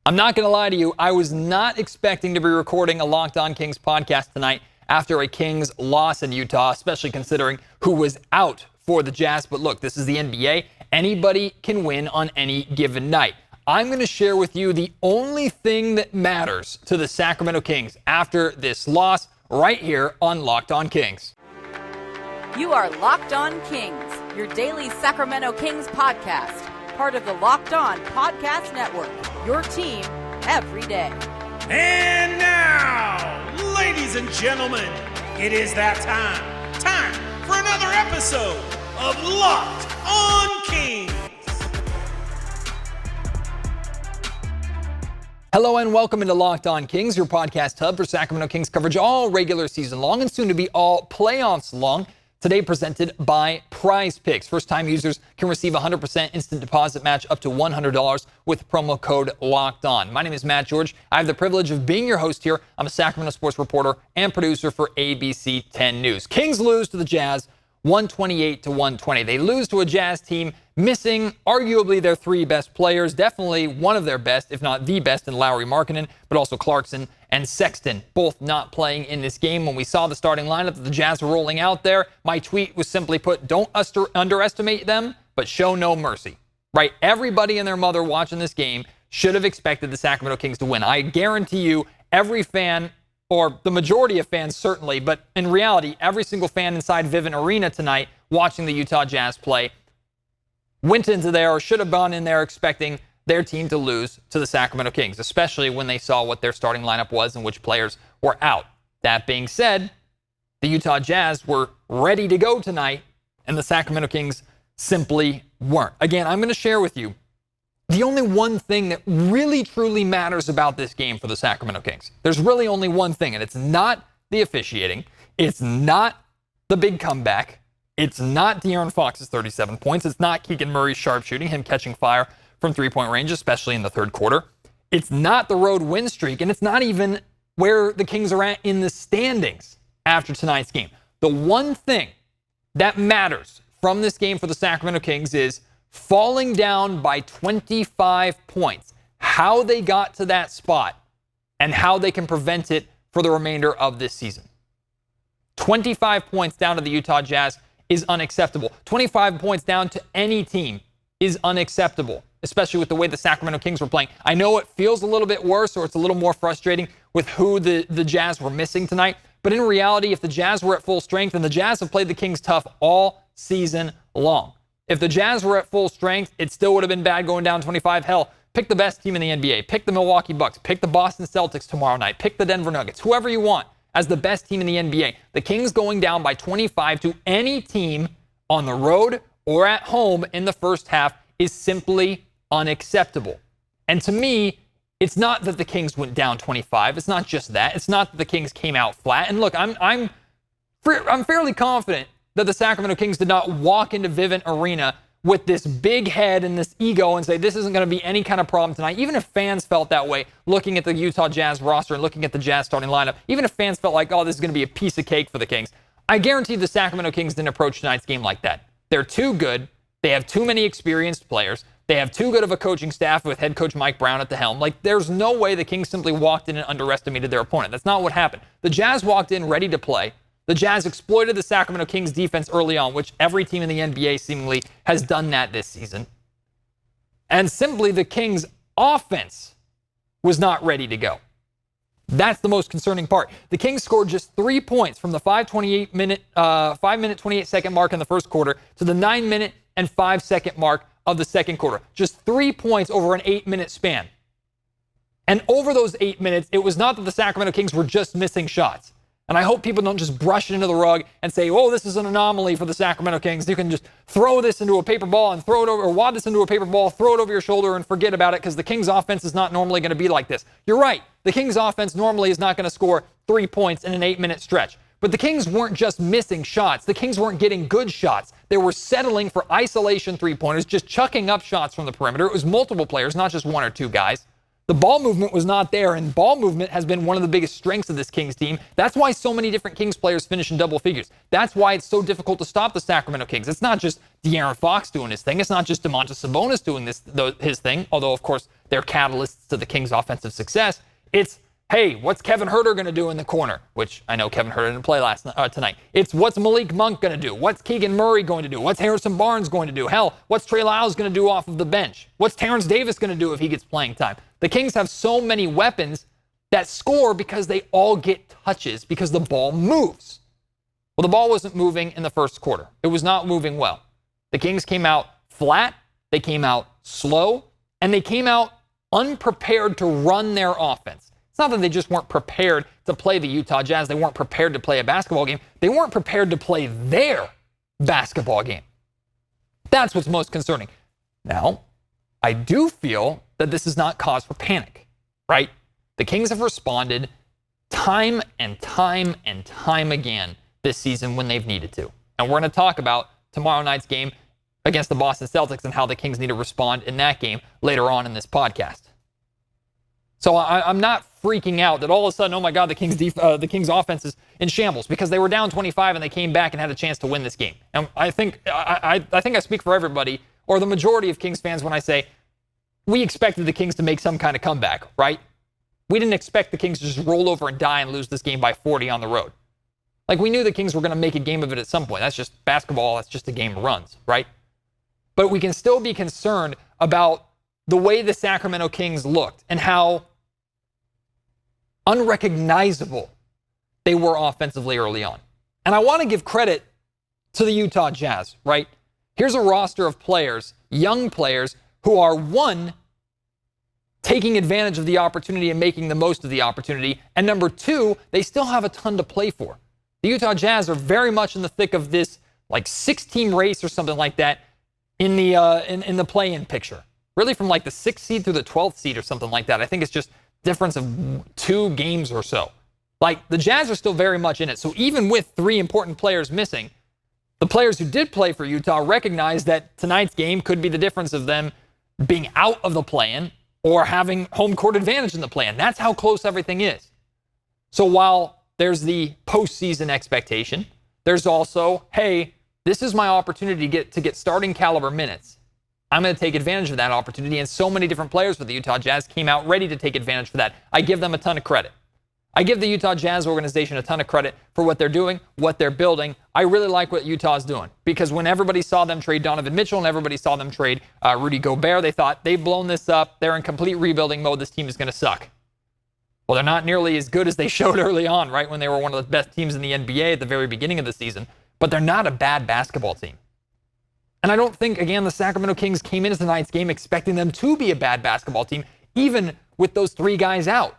I'm not going to lie to you. I was not expecting to be recording a Locked On Kings podcast tonight after a Kings loss in Utah, especially considering who was out for the Jazz. But look, this is the NBA. Anybody can win on any given night. I'm going to share with you the only thing that matters to the Sacramento Kings after this loss right here on Locked On Kings. You are Locked On Kings, your daily Sacramento Kings podcast, part of the Locked On Podcast Network, your team every day. And now, ladies and gentlemen, it is that time for another episode of Locked On Kings. Hello and welcome into Locked On Kings, your podcast hub for Sacramento Kings coverage all regular season long and soon to be all playoffs long. Today presented by Prize Picks. First-time users can receive a 100% instant deposit match up to $100 with promo code LOCKEDON. My name is Matt George. I have the privilege of being your host here. I'm a Sacramento sports reporter and producer for ABC 10 News. Kings lose to the Jazz 128-120. They lose to a Jazz team missing arguably their three best players, definitely one of their best, if not the best, in Lauri Markkanen, but also Clarkson and Sexton, both not playing in this game. When we saw the starting lineup that the Jazz were rolling out there, my tweet was simply put, don't underestimate them, but show no mercy. Right? Everybody and their mother watching this game should have expected the Sacramento Kings to win. I guarantee you, every fan, or the majority of fans certainly, but in reality, every single fan inside Vivint Arena tonight watching the Utah Jazz play went into there or should have gone in there expecting their team to lose to the Sacramento Kings, especially when they saw what their starting lineup was and which players were out. That being said, the Utah Jazz were ready to go tonight, and the Sacramento Kings simply weren't. Again, I'm going to share with you the only one thing that really, truly matters about this game for the Sacramento Kings. There's really only one thing, and it's not the officiating. It's not the big comeback. It's not Darren Fox's 37 points. It's not Keegan Murray's sharpshooting, him catching fire from three-point range, especially in the third quarter. It's not the road win streak, and it's not even where the Kings are at in the standings after tonight's game. The one thing that matters from this game for the Sacramento Kings is falling down by 25 points, how they got to that spot, and how they can prevent it for the remainder of this season. 25 points down to the Utah Jazz is unacceptable. 25 points down to any team is unacceptable, especially with the way the Sacramento Kings were playing. I know it feels a little bit worse or it's a little more frustrating with who the Jazz were missing tonight, but in reality, if the Jazz were at full strength, and the Jazz have played the Kings tough all season long. If the Jazz were at full strength, it still would have been bad going down 25. Hell, pick the best team in the NBA. Pick the Milwaukee Bucks. Pick the Boston Celtics tomorrow night. Pick the Denver Nuggets. Whoever you want as the best team in the NBA. The Kings going down by 25 to any team on the road or at home in the first half is simply unacceptable. And to me, it's not that the Kings went down 25. It's not just that. It's not that the Kings came out flat. And look, I'm fairly confident that the Sacramento Kings did not walk into Vivint Arena with this big head and this ego and say, this isn't going to be any kind of problem tonight. Even if fans felt that way, looking at the Utah Jazz roster and looking at the Jazz starting lineup, even if fans felt like, oh, this is going to be a piece of cake for the Kings, I guarantee the Sacramento Kings didn't approach tonight's game like that. They're too good. They have too many experienced players. They have too good of a coaching staff with head coach Mike Brown at the helm. Like, there's no way the Kings simply walked in and underestimated their opponent. That's not what happened. The Jazz walked in ready to play. The Jazz exploited the Sacramento Kings defense early on, which every team in the NBA seemingly has done that this season. And simply the Kings offense was not ready to go. That's the most concerning part. The Kings scored just 3 points from the 5 minute 28 second mark in the first quarter to the 9 minute and 5 second mark of the second quarter. Just 3 points over an 8-minute span. And over those 8 minutes, it was not that the Sacramento Kings were just missing shots. And I hope people don't just brush it into the rug and say, oh, this is an anomaly for the Sacramento Kings. You can just throw this into a paper ball and throw it over, or wad this into a paper ball, throw it over your shoulder and forget about it because the Kings offense is not normally going to be like this. You're right. The Kings offense normally is not going to score 3 points in an 8-minute stretch. But the Kings weren't just missing shots. The Kings weren't getting good shots. They were settling for isolation three-pointers, just chucking up shots from the perimeter. It was multiple players, not just one or two guys. The ball movement was not there, and ball movement has been one of the biggest strengths of this Kings team. That's why so many different Kings players finish in double figures. That's why it's so difficult to stop the Sacramento Kings. It's not just Darren Fox doing his thing. It's not just Domantas Sabonis doing his thing, although, of course, they're catalysts to the Kings' offensive success. It's, hey, what's Kevin Huerter going to do in the corner? Which I know Kevin Huerter didn't play tonight. It's what's Malik Monk going to do? What's Keegan Murray going to do? What's Harrison Barnes going to do? Hell, what's Trey Lyles going to do off of the bench? What's Terrence Davis going to do if he gets playing time? The Kings have so many weapons that score because they all get touches because the ball moves. Well, the ball wasn't moving in the first quarter. It was not moving well. The Kings came out flat, they came out slow, and they came out unprepared to run their offense. It's not that they just weren't prepared to play the Utah Jazz. They weren't prepared to play a basketball game. They weren't prepared to play their basketball game. That's what's most concerning. Now, I do feel that this is not cause for panic, right? The Kings have responded time and time and time again this season when they've needed to. And we're going to talk about tomorrow night's game against the Boston Celtics and how the Kings need to respond in that game later on in this podcast. So I'm not freaking out that all of a sudden, oh my God, the Kings offense is in shambles because they were down 25 and they came back and had a chance to win this game. And I think I speak for everybody or the majority of Kings fans when I say we expected the Kings to make some kind of comeback, right? We didn't expect the Kings to just roll over and die and lose this game by 40 on the road. Like, we knew the Kings were going to make a game of it at some point. That's just basketball. That's just a game of runs, right? But we can still be concerned about the way the Sacramento Kings looked and how unrecognizable they were offensively early on. And I want to give credit to the Utah Jazz, right? Here's a roster of players, young players, who are, one, taking advantage of the opportunity and making the most of the opportunity, and number two, they still have a ton to play for. The Utah Jazz are very much in the thick of this, like, 6-team race or something like that in the play-in picture. Really from like the 6th seed through the 12th seed or something like that. I think it's just difference of 2 games or so. Like, the Jazz are still very much in it. So even with 3 important players missing, the players who did play for Utah recognize that tonight's game could be the difference of them being out of the play-in or having home court advantage in the play-in. That's how close everything is. So while there's the postseason expectation, there's also, hey, this is my opportunity to get starting caliber minutes. I'm going to take advantage of that opportunity, and so many different players for the Utah Jazz came out ready to take advantage for that. I give them a ton of credit. I give the Utah Jazz organization a ton of credit for what they're doing, what they're building. I really like what Utah's doing because when everybody saw them trade Donovan Mitchell and everybody saw them trade Rudy Gobert, they thought, they've blown this up. They're in complete rebuilding mode. This team is going to suck. Well, they're not nearly as good as they showed early on, right, when they were one of the best teams in the NBA at the very beginning of the season. But they're not a bad basketball team. And I don't think, again, the Sacramento Kings came into tonight's game expecting them to be a bad basketball team, even with those 3 guys out.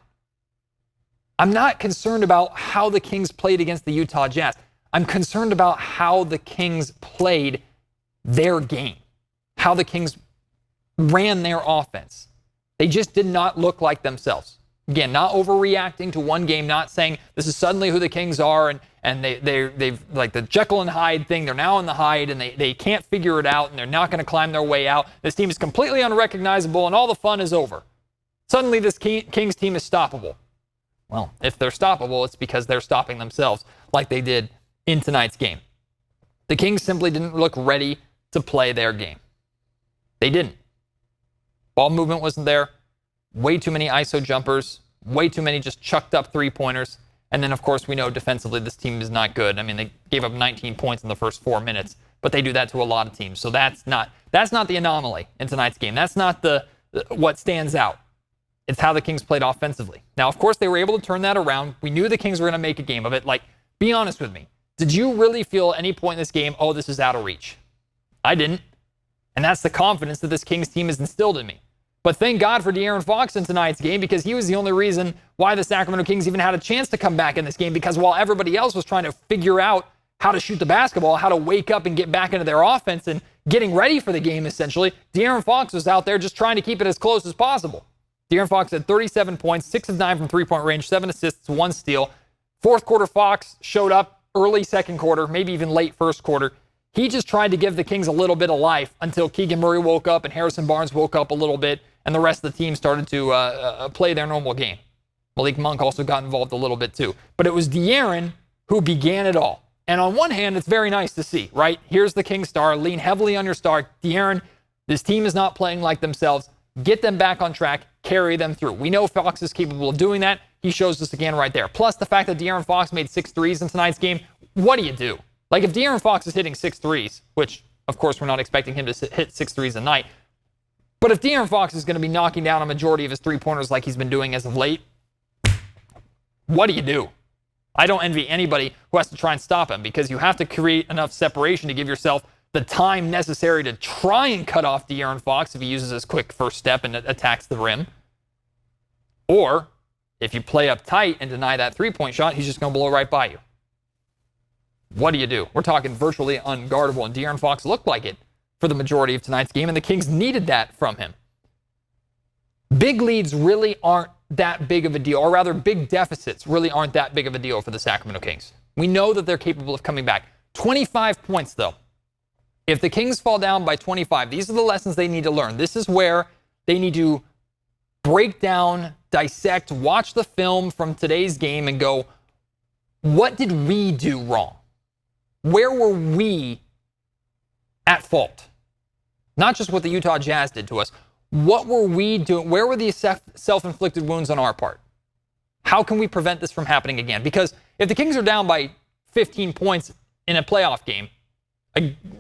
I'm not concerned about how the Kings played against the Utah Jazz. I'm concerned about how the Kings played their game, how the Kings ran their offense. They just did not look like themselves. Again, not overreacting to one game, not saying this is suddenly who the Kings are and they've like the Jekyll and Hyde thing. They're now in the Hyde and they can't figure it out and they're not going to climb their way out. This team is completely unrecognizable and all the fun is over. Suddenly this Kings team is stoppable. Well, if they're stoppable, it's because they're stopping themselves like they did in tonight's game. The Kings simply didn't look ready to play their game. They didn't. Ball movement wasn't there. Way too many ISO jumpers. Way too many just chucked up 3-pointers. And then, of course, we know defensively this team is not good. I mean, they gave up 19 points in the first 4 minutes, but they do that to a lot of teams. So that's not the anomaly in tonight's game. That's not what stands out. It's how the Kings played offensively. Now, of course, they were able to turn that around. We knew the Kings were going to make a game of it. Like, be honest with me. Did you really feel at any point in this game, oh, this is out of reach? I didn't. And that's the confidence that this Kings team has instilled in me. But thank God for Darren Fox in tonight's game because he was the only reason why the Sacramento Kings even had a chance to come back in this game, because while everybody else was trying to figure out how to shoot the basketball, how to wake up and get back into their offense and getting ready for the game, essentially, Darren Fox was out there just trying to keep it as close as possible. Darren Fox had 37 points, 6 of 9 from three-point range, 7 assists, 1 steal. Fourth quarter, Fox showed up early second quarter, maybe even late first quarter. He just tried to give the Kings a little bit of life until Keegan Murray woke up and Harrison Barnes woke up a little bit. and the rest of the team started to play their normal game. Malik Monk also got involved a little bit too. But it was De'Aaron who began it all. And on one hand, it's very nice to see, right? Here's the King star. Lean heavily on your star. De'Aaron, this team is not playing like themselves. Get them back on track. Carry them through. We know Fox is capable of doing that. He shows us again right there. Plus the fact that Darren Fox made 6 threes in tonight's game. What do you do? Like if Darren Fox is hitting 6 threes, which of course we're not expecting him to hit 6 threes a night, but if Darren Fox is going to be knocking down a majority of his three-pointers like he's been doing as of late, what do you do? I don't envy anybody who has to try and stop him, because you have to create enough separation to give yourself the time necessary to try and cut off De'Aaron Fox if he uses his quick first step and attacks the rim. Or if you play up tight and deny that three-point shot, he's just going to blow right by you. What do you do? We're talking virtually unguardable, and De'Aaron Fox looked like it for the majority of tonight's game, and the Kings needed that from him. Big leads really aren't that big of a deal, or rather big deficits really aren't that big of a deal for the Sacramento Kings. We know that they're capable of coming back. 25 points, though. If the Kings fall down by 25, these are the lessons they need to learn. This is where they need to break down, dissect, watch the film from today's game and go, what did we do wrong? Where were we at fault? Not just what the Utah Jazz did to us. What were we doing? Where were the self-inflicted wounds on our part? How can we prevent this from happening again? Because if the Kings are down by 15 points in a playoff game,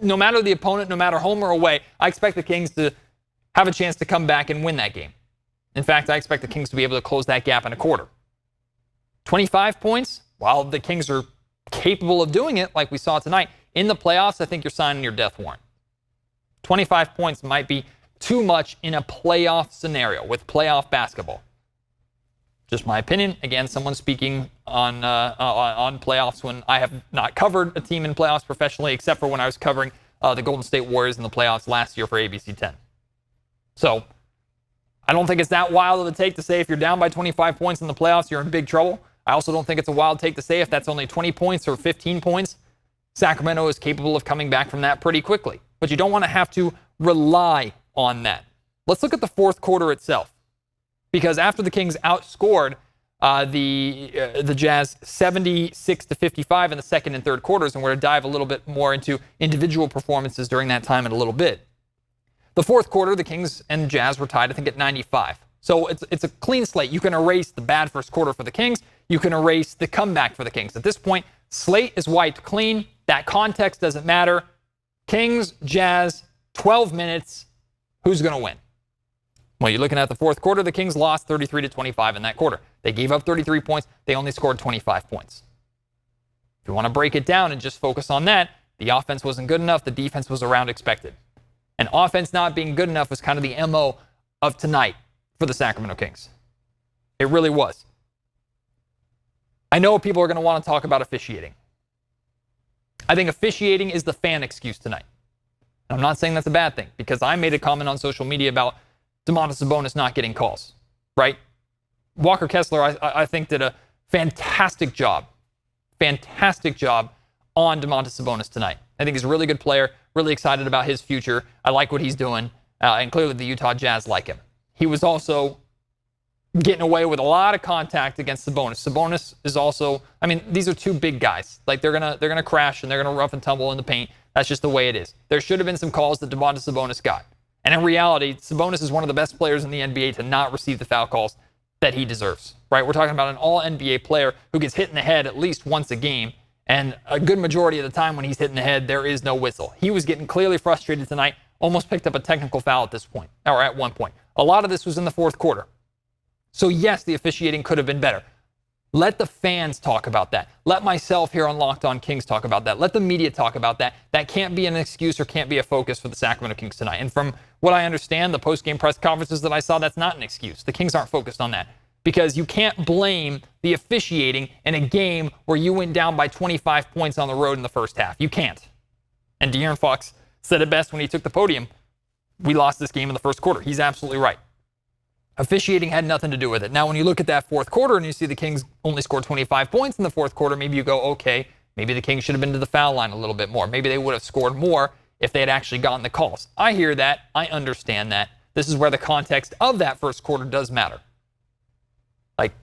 no matter the opponent, no matter home or away, I expect the Kings to have a chance to come back and win that game. In fact, I expect the Kings to be able to close that gap in a quarter. 25 points, while the Kings are capable of doing it like we saw tonight, in the playoffs, I think you're signing your death warrant. 25 points might be too much in a playoff scenario with playoff basketball. Just my opinion. Again, someone speaking on playoffs when I have not covered a team in playoffs professionally, except for when I was covering the Golden State Warriors in the playoffs last year for ABC 10. So I don't think it's that wild of a take to say if you're down by 25 points in the playoffs, you're in big trouble. I also don't think it's a wild take to say if that's only 20 points or 15 points, Sacramento is capable of coming back from that pretty quickly. But you don't want to have to rely on that. Let's look at the fourth quarter itself. Because after the Kings outscored the Jazz 76-55 in the second and third quarters, and we're going to dive a little bit more into individual performances during that time in a little bit. The fourth quarter, the Kings and Jazz were tied, I think, at 95. So it's a clean slate. You can erase the bad first quarter for the Kings. You can erase the comeback for the Kings. At this point, slate is wiped clean. That context doesn't matter. Kings, Jazz, 12 minutes. Who's going to win? Well, you're looking at the fourth quarter, the Kings lost 33-25 in that quarter. They gave up 33 points. They only scored 25 points. If you want to break it down and just focus on that, the offense wasn't good enough. The defense was around expected. And offense not being good enough was kind of the MO of tonight for the Sacramento Kings. It really was. I know people are going to want to talk about officiating. I think officiating is the fan excuse tonight. I'm not saying that's a bad thing, because I made a comment on social media about Domantas Sabonis not getting calls, right? Walker Kessler, I think, did a fantastic job on Domantas Sabonis tonight. I think he's a really good player, really excited about his future. I like what he's doing, and clearly the Utah Jazz like him. He was also getting away with a lot of contact against Sabonis. Sabonis is also, I mean, these are two big guys. Like they're gonna crash and they're gonna rough and tumble in the paint. That's just the way it is. There should have been some calls that Domantas Sabonis got. And in reality, Sabonis is one of the best players in the NBA to not receive the foul calls that he deserves, right? We're talking about an all-NBA player who gets hit in the head at least once a game, and a good majority of the time when he's hit in the head, there is no whistle. He was getting clearly frustrated tonight, almost picked up a technical foul at this point, or at one point. A lot of this was in the fourth quarter. So yes, the officiating could have been better. Let the fans talk about that. Let myself here on Locked On Kings talk about that. Let the media talk about that. That can't be an excuse or can't be a focus for the Sacramento Kings tonight. And from what I understand, the post-game press conferences that I saw, that's not an excuse. The Kings aren't focused on that, because you can't blame the officiating in a game where you went down by 25 points on the road in the first half. You can't. And Darren Fox said it best when he took the podium. We lost this game in the first quarter. He's absolutely right. Officiating had nothing to do with it. Now, when you look at that fourth quarter and you see the Kings only scored 25 points in the fourth quarter, maybe you go, okay, maybe the Kings should have been to the foul line a little bit more. Maybe they would have scored more if they had actually gotten the calls. I hear that. I understand that. this is where the context of that first quarter does matter. Like,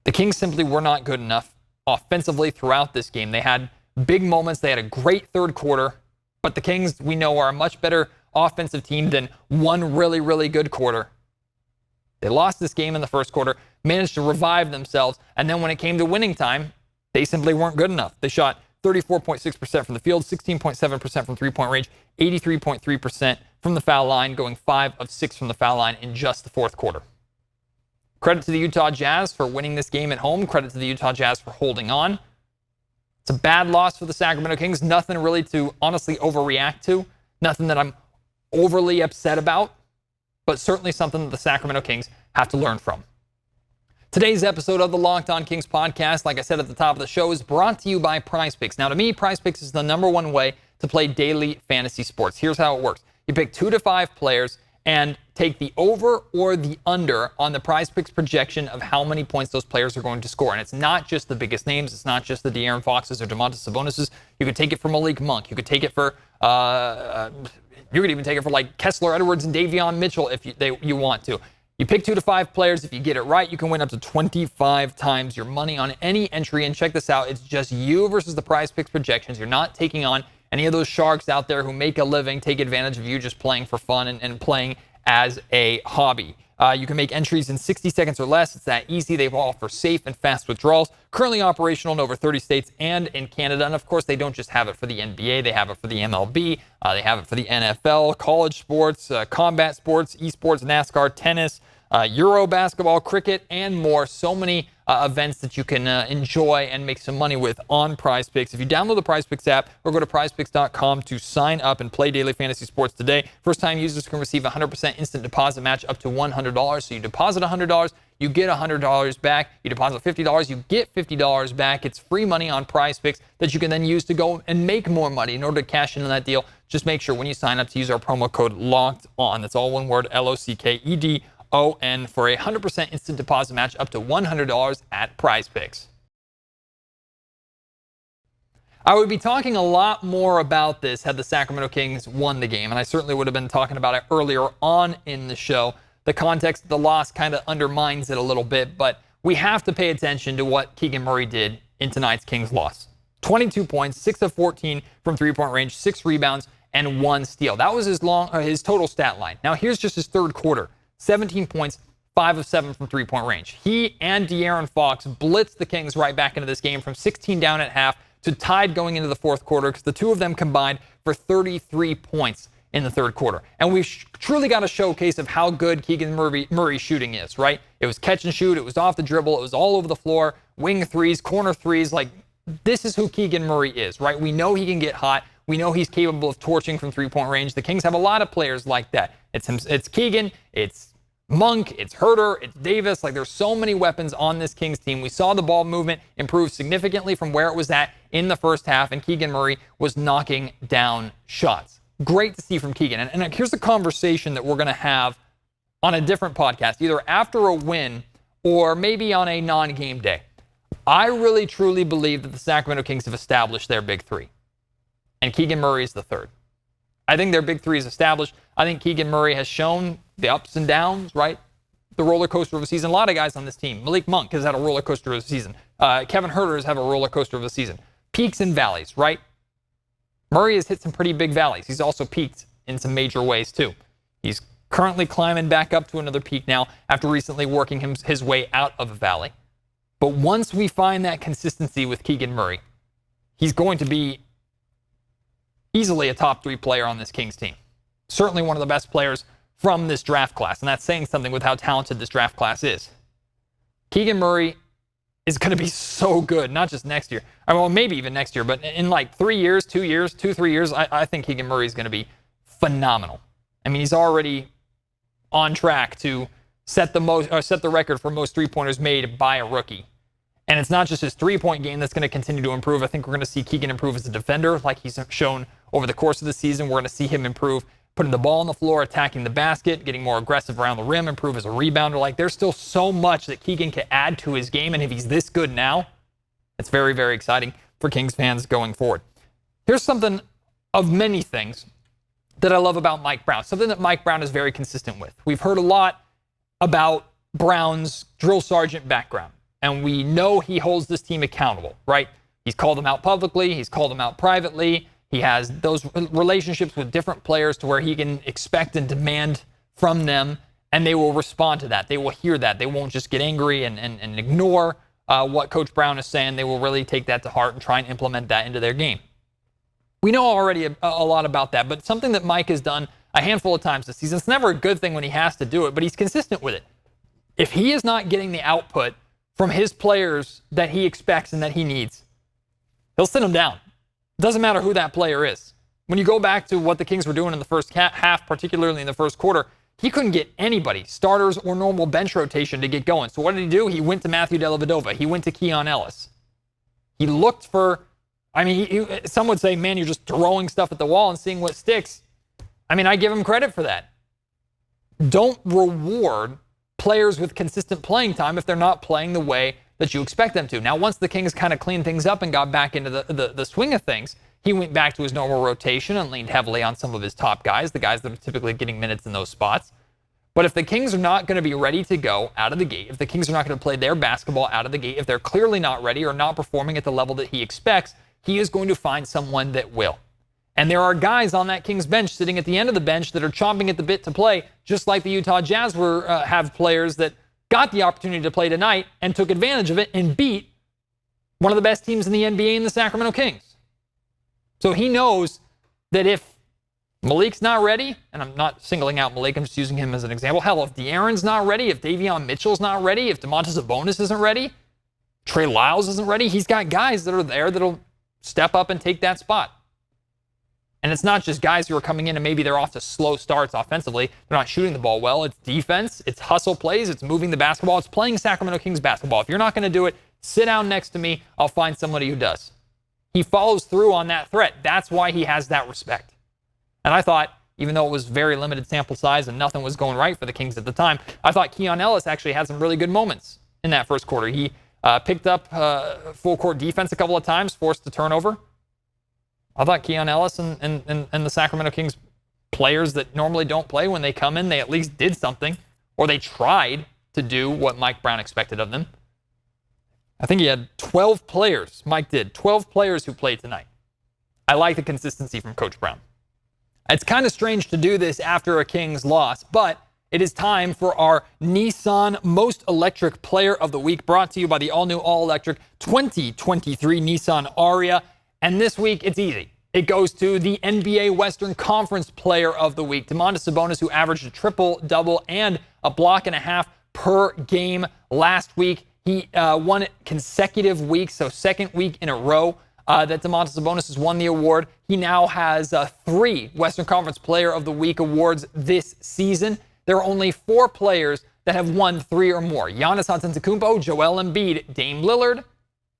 the Kings simply were not good enough offensively throughout this game. They had big moments. They had a great third quarter, but the Kings, we know, are a much better offensive team than one really, really good quarter. They lost this game in the first quarter, managed to revive themselves, and then when it came to winning time, they simply weren't good enough. They shot 34.6% from the field, 16.7% from three-point range, 83.3% from the foul line, going 5 of 6 from the foul line in just the fourth quarter. Credit to the Utah Jazz for winning this game at home. Credit to the Utah Jazz for holding on. It's a bad loss for the Sacramento Kings. Nothing really to honestly overreact to. Nothing that I'm overly upset about, but certainly something that the Sacramento Kings have to learn from. Today's episode of the Locked On Kings podcast, like I said at the top of the show, is brought to you by Prize Picks. Now, to me, Prize Picks is the #1 way to play daily fantasy sports. Here's how it works. You pick 2 to 5 players and take the over or the under on the Prize Picks projection of how many points those players are going to score. And it's not just the biggest names. It's not just the Darren Foxes or Domantas Sabonis. You could take it for Malik Monk. You could take it for, you could even take it for like Kessler Edwards and Davion Mitchell if you want to. You pick 2 to 5 players. If you get it right, you can win up to 25 times your money on any entry. And check this out. It's just you versus the Prize Picks projections. You're not taking on any of those sharks out there who make a living, take advantage of you just playing for fun and playing as a hobby. You can make entries in 60 seconds or less. It's that easy. They offer safe and fast withdrawals. Currently operational in over 30 states and in Canada. And of course, they don't just have it for the NBA. They have it for the MLB. They have it for the NFL, college sports, combat sports, esports, NASCAR, tennis, Euro basketball, cricket, and more. So many events that you can enjoy and make some money with on Prize Picks. If you download the Prize Picks app or go to prizepicks.com to sign up and play daily fantasy sports today, first-time users can receive a 100% instant deposit match up to $100. So you deposit $100, you get $100 back. You deposit $50, you get $50 back. It's free money on Prize Picks that you can then use to go and make more money. In order to cash in on that deal, just make sure when you sign up to use our promo code LOCKEDON. That's all one word, LOCKEDON, for a 100% instant deposit match up to $100 at Prize Picks. I would be talking a lot more about this had the Sacramento Kings won the game, and I certainly would have been talking about it earlier on in the show. The context of the loss kind of undermines it a little bit, but we have to pay attention to what Keegan Murray did in tonight's Kings loss. 22 points, 6 of 14 from three-point range, 6 rebounds, and 1 steal. That was his total stat line. Now here's just his third quarter. 17 points, 5 of 7 from three-point range. He and Darren Fox blitzed the Kings right back into this game from 16 down at half to tied going into the fourth quarter because the two of them combined for 33 points in the third quarter. And we truly got a showcase of how good Keegan Murray's shooting is, right? It was catch and shoot. It was off the dribble. It was all over the floor, wing threes, corner threes. Like, this is who Keegan Murray is, right? We know he can get hot. We know he's capable of torching from three-point range. The Kings have a lot of players like that. It's Keegan, it's Monk, it's Herter, it's Davis. Like, there's so many weapons on this Kings team. We saw the ball movement improve significantly from where it was at in the first half, and Keegan Murray was knocking down shots. Great to see from Keegan. And here's the conversation that we're going to have on a different podcast, either after a win or maybe on a non-game day. I really, truly believe that the Sacramento Kings have established their big three, and Keegan Murray is the third. I think their big three is established. I think Keegan Murray has shown the ups and downs, right? The roller coaster of a season. A lot of guys on this team. Malik Monk has had a roller coaster of a season. Kevin Herter has had a roller coaster of a season. Peaks and valleys, right? Murray has hit some pretty big valleys. He's also peaked in some major ways too. He's currently climbing back up to another peak now after recently working his way out of a valley. But once we find that consistency with Keegan Murray, he's going to be easily a top 3 player on this Kings team. Certainly one of the best players from this draft class, and that's saying something with how talented this draft class is. Keegan Murray is going to be so good, not just next year. Well, maybe even next year, but in like 3 years, 2 years, 3 years, I think Keegan Murray is going to be phenomenal. I mean, he's already on track to set the record for most three-pointers made by a rookie. And it's not just his three-point game that's going to continue to improve. I think we're going to see Keegan improve as a defender like he's shown over the course of the season. We're going to see him improve putting the ball on the floor, attacking the basket, getting more aggressive around the rim, improve as a rebounder. Like, there's still so much that Keegan can add to his game. And if he's this good now, it's very, very exciting for Kings fans going forward. Here's something of many things that I love about Mike Brown, something that Mike Brown is very consistent with. We've heard a lot about Brown's drill sergeant background, and we know he holds this team accountable, right? He's called them out publicly. He's called them out privately. He has those relationships with different players to where he can expect and demand from them, and they will respond to that. They will hear that. They won't just get angry and ignore what Coach Brown is saying. They will really take that to heart and try and implement that into their game. We know already a lot about that, but something that Mike has done a handful of times this season, it's never a good thing when he has to do it, but he's consistent with it. If he is not getting the output from his players that he expects and that he needs, he'll sit them down. It doesn't matter who that player is. When you go back to what the Kings were doing in the first half, particularly in the first quarter, he couldn't get anybody, starters or normal bench rotation, to get going. So what did he do? He went to Matthew Dellavedova. He went to Keon Ellis. He looked for, some would say, man, you're just throwing stuff at the wall and seeing what sticks. I give him credit for that. Don't reward players with consistent playing time if they're not playing the way that you expect them to. Now, once the Kings kind of cleaned things up and got back into the swing of things, he went back to his normal rotation and leaned heavily on some of his top guys, the guys that are typically getting minutes in those spots. But if the Kings are not going to be ready to go out of the gate, if the Kings are not going to play their basketball out of the gate, if they're clearly not ready or not performing at the level that he expects, he is going to find someone that will. And there are guys on that Kings bench sitting at the end of the bench that are chomping at the bit to play, just like the Utah Jazz have players that got the opportunity to play tonight and took advantage of it and beat one of the best teams in the NBA in the Sacramento Kings. So he knows that if Malik's not ready, and I'm not singling out Malik, I'm just using him as an example. Hell, if De'Aaron's not ready, if Davion Mitchell's not ready, if Domantas Sabonis isn't ready, Trey Lyles isn't ready, he's got guys that are there that'll step up and take that spot. And it's not just guys who are coming in and maybe they're off to slow starts offensively. They're not shooting the ball well. It's defense. It's hustle plays. It's moving the basketball. It's playing Sacramento Kings basketball. If you're not going to do it, sit down next to me. I'll find somebody who does. He follows through on that threat. That's why he has that respect. And I thought, even though it was very limited sample size and nothing was going right for the Kings at the time, I thought Keon Ellis actually had some really good moments in that first quarter. He picked up full court defense a couple of times, forced a turnover. I thought Keon Ellis and the Sacramento Kings players that normally don't play, when they come in, they at least did something, or they tried to do what Mike Brown expected of them. I think he had 12 players, Mike did, 12 players who played tonight. I like the consistency from Coach Brown. It's kind of strange to do this after a Kings loss, but it is time for our Nissan Most Electric Player of the Week, brought to you by the all-new, all-electric 2023 Nissan Aria. And this week, it's easy. It goes to the NBA Western Conference Player of the Week, Domantas Sabonis, who averaged a triple-double and a block and a half per game last week. He won it consecutive weeks, so second week in a row that Domantas Sabonis has won the award. He now has 3 Western Conference Player of the Week awards this season. There are only 4 players that have won 3 or more: Giannis Antetokounmpo, Joel Embiid, Dame Lillard,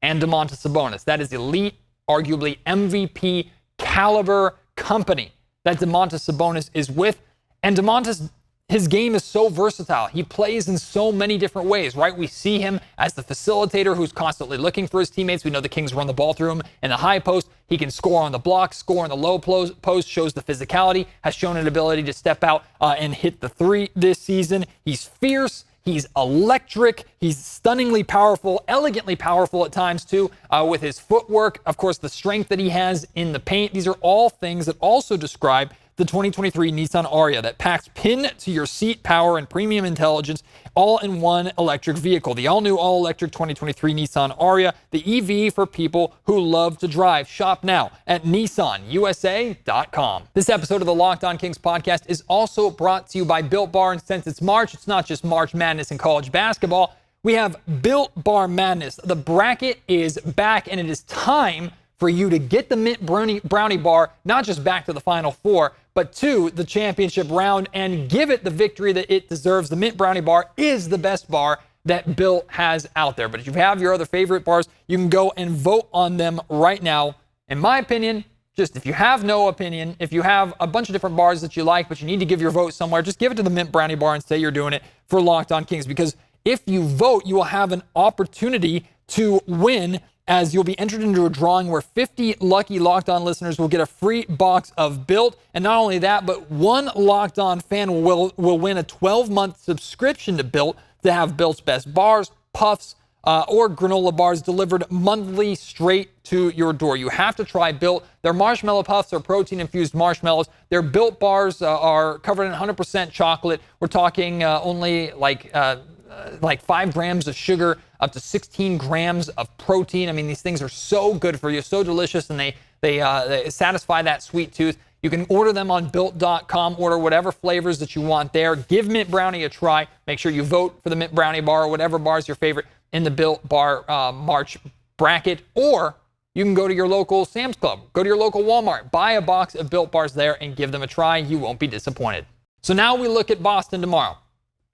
and Domantas Sabonis. That is elite, arguably MVP caliber company that Domantas Sabonis is with. And Domantas, his game is so versatile. He plays in so many different ways, right? We see him as the facilitator who's constantly looking for his teammates. We know the Kings run the ball through him in the high post. He can score on the block, score in the low post, shows the physicality, has shown an ability to step out and hit the 3 this season. He's fierce. He's electric. He's stunningly powerful, elegantly powerful at times too, with his footwork. Of course, the strength that he has in the paint. These are all things that also describe the 2023 Nissan Aria, that packs pin-to-your-seat power and premium intelligence all in one electric vehicle. The all-new, all-electric 2023 Nissan Aria, the EV for people who love to drive. Shop now at nissanusa.com. This episode of the Locked On Kings podcast is also brought to you by Built Bar. And since it's March, it's not just March Madness in college basketball. We have Built Bar Madness. The bracket is back, and it is time for you to get the Mint Brownie Bar, not just back to the Final Four, but to the championship round, and give it the victory that it deserves. The Mint Brownie Bar is the best bar that Built has out there. But if you have your other favorite bars, you can go and vote on them right now. In my opinion, just if you have no opinion, if you have a bunch of different bars that you like, but you need to give your vote somewhere, just give it to the Mint Brownie Bar and say you're doing it for Locked On Kings. Because if you vote, you will have an opportunity to win as you'll be entered into a drawing where 50 lucky Locked On listeners will get a free box of Built. And not only that, but one Locked On fan will win a 12-month subscription to Built to have Built's best bars, puffs, or granola bars delivered monthly straight to your door. You have to try Built. Their marshmallow puffs are protein-infused marshmallows. Their Built bars are covered in 100% chocolate. We're talking only like 5 grams of sugar, up to 16 grams of protein. I mean, these things are so good for you, so delicious, and they satisfy that sweet tooth. You can order them on Built.com, order whatever flavors that you want there. Give Mint Brownie a try. Make sure you vote for the Mint Brownie bar or whatever bar is your favorite in the Built Bar March bracket. Or you can go to your local Sam's Club, go to your local Walmart, buy a box of Built Bars there and give them a try. You won't be disappointed. So now we look at Boston tomorrow.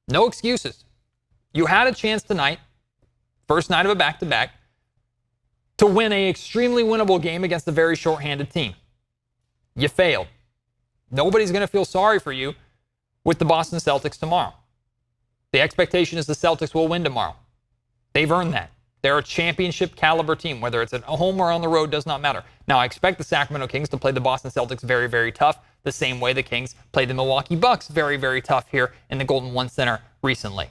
No excuses. You had a chance tonight, first night of a back-to-back, to win an extremely winnable game against a very shorthanded team. You failed. Nobody's going to feel sorry for you with the Boston Celtics tomorrow. The expectation is the Celtics will win tomorrow. They've earned that. They're a championship caliber team, whether it's at home or on the road, does not matter. Now, I expect the Sacramento Kings to play the Boston Celtics very, very tough, the same way the Kings played the Milwaukee Bucks very, very tough here in the Golden One Center recently.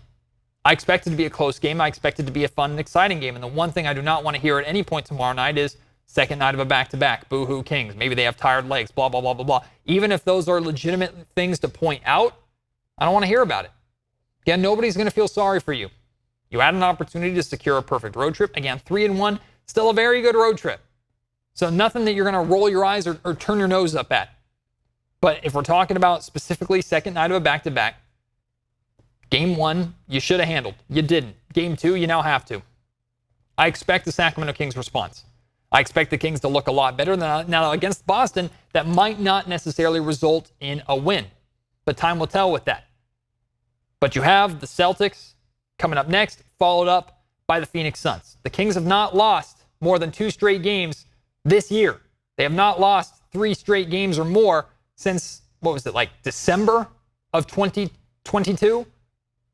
I expect it to be a close game. I expect it to be a fun and exciting game. And the one thing I do not want to hear at any point tomorrow night is second night of a back-to-back, boo-hoo Kings. Maybe they have tired legs, blah, blah, blah, blah, blah. Even if those are legitimate things to point out, I don't want to hear about it. Again, nobody's going to feel sorry for you. You had an opportunity to secure a perfect road trip. Again, 3-1, still a very good road trip. So nothing that you're going to roll your eyes or turn your nose up at. But if we're talking about specifically second night of a back-to-back, Game 1, you should have handled. You didn't. Game 2, you now have to. I expect the Sacramento Kings response. I expect the Kings to look a lot better than now against Boston. That might not necessarily result in a win, but time will tell with that. But you have the Celtics coming up next, followed up by the Phoenix Suns. The Kings have not lost more than 2 straight games this year. They have not lost 3 straight games or more since, December of 2022?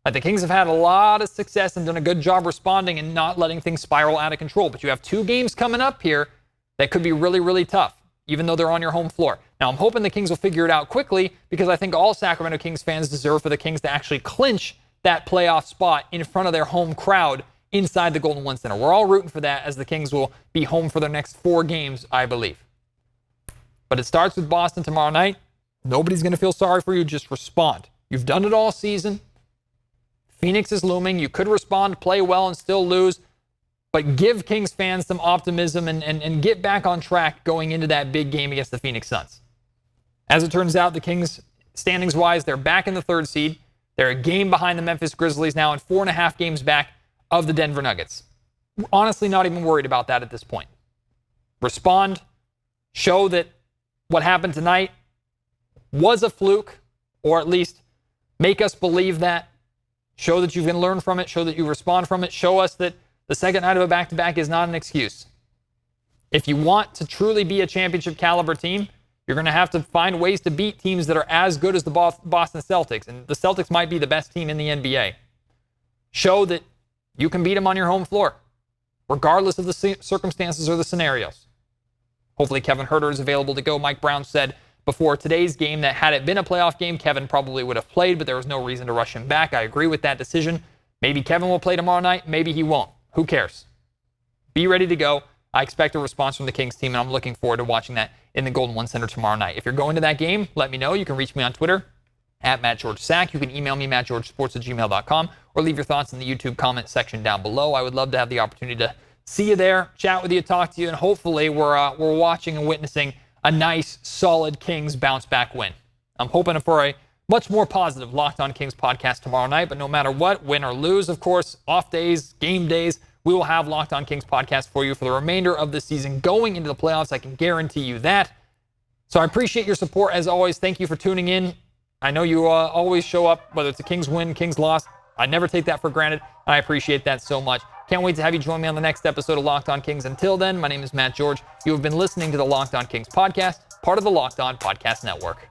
The Kings have had a lot of success and done a good job responding and not letting things spiral out of control. But you have 2 games coming up here that could be really, really tough, even though they're on your home floor. Now, I'm hoping the Kings will figure it out quickly because I think all Sacramento Kings fans deserve for the Kings to actually clinch that playoff spot in front of their home crowd inside the Golden One Center. We're all rooting for that as the Kings will be home for their next 4 games, I believe. But it starts with Boston tomorrow night. Nobody's going to feel sorry for you. Just respond. You've done it all season. Phoenix is looming. You could respond, play well, and still lose. But give Kings fans some optimism and get back on track going into that big game against the Phoenix Suns. As it turns out, the Kings, standings-wise, they're back in the 3rd seed. They're a game behind the Memphis Grizzlies now and 4.5 games back of the Denver Nuggets. Honestly, not even worried about that at this point. Respond. Show that what happened tonight was a fluke, or at least make us believe that. Show that you can learn from it. Show that you respond from it. Show us that the second night of a back-to-back is not an excuse. If you want to truly be a championship caliber team, you're going to have to find ways to beat teams that are as good as the Boston Celtics. And the Celtics might be the best team in the NBA. Show that you can beat them on your home floor, regardless of the circumstances or the scenarios. Hopefully Kevin Huerter is available to go. Mike Brown said before today's game that had it been a playoff game, Kevin probably would have played, but there was no reason to rush him back. I agree with that decision. Maybe Kevin will play tomorrow night. Maybe he won't. Who cares? Be ready to go. I expect a response from the Kings team, and I'm looking forward to watching that in the Golden One Center tomorrow night. If you're going to that game, let me know. You can reach me on Twitter at MattGeorgeSack. You can email me, mattgeorgesports@gmail.com, or leave your thoughts in the YouTube comment section down below. I would love to have the opportunity to see you there, chat with you, talk to you, and hopefully we're watching and witnessing a nice, solid Kings bounce-back win. I'm hoping for a much more positive Locked On Kings podcast tomorrow night, but no matter what, win or lose, of course, off days, game days, we will have Locked On Kings podcast for you for the remainder of the season going into the playoffs. I can guarantee you that. So I appreciate your support as always. Thank you for tuning in. I know you always show up, whether it's a Kings win, Kings loss. I never take that for granted, and I appreciate that so much. Can't wait to have you join me on the next episode of Locked On Kings. Until then, my name is Matt George. You have been listening to the Locked On Kings podcast, part of the Locked On Podcast Network.